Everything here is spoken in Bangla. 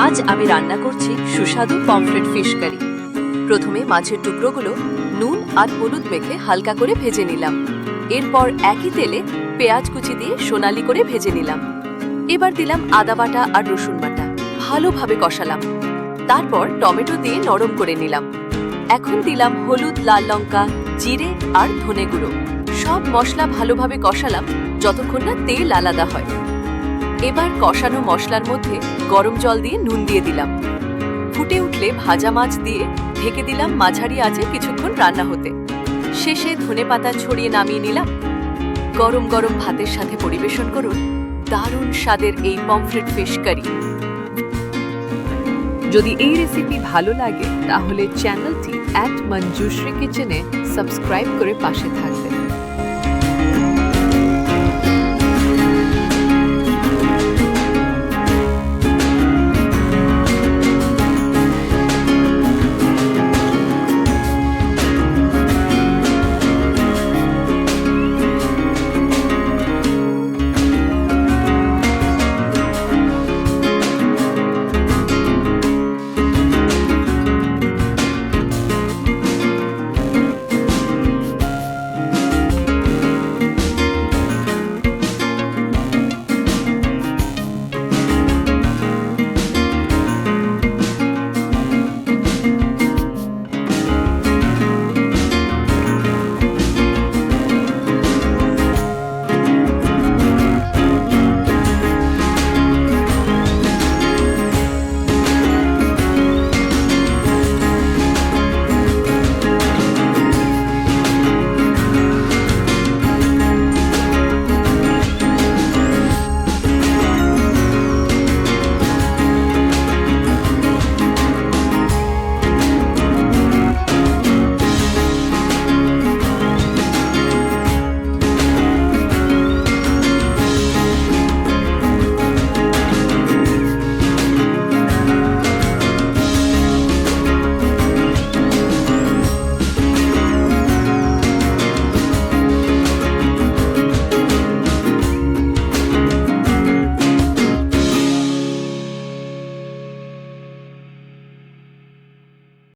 আজ আমি রান্না করছি সুস্বাদু পমফ্রেট ফিশ কারি। প্রথমে মাছের টুকরোগুলো নুন আর হলুদ মেখে হালকা করে ভেজে নিলাম। এরপর একই তেলে পেঁয়াজ কুচি দিয়ে সোনালি করে ভেজে নিলাম। এবার দিলাম আদা বাটা আর রসুন বাটা, ভালোভাবে কষালাম। তারপর টমেটো দিয়ে নরম করে নিলাম। এখন দিলাম হলুদ, লাল লঙ্কা, জিরে আর ধনে গুঁড়ো। সব মশলা ভালোভাবে কষালাম যতক্ষণ না তেল আলাদা হয়। এবার কষানো মশলার মধ্যে গরম জল দিয়ে নুন দিয়ে দিলাম। ফুটে উঠলে ভাজা মাছ দিয়ে ঢেকে দিলাম মাঝারি আঁচে কিছুক্ষণ রান্না হতে। শেষে ধনেপাতা ছড়িয়ে নামিয়ে নিলাম। গরম গরম ভাতের সাথে পরিবেশন করুন দারুণ স্বাদের এই পমফ্রেট ফিশ কারি। যদি এই রেসিপি ভালো লাগে তাহলে চ্যানেলটি @Manjusrikitchen সাবস্ক্রাইব করে পাশে থাকবেন।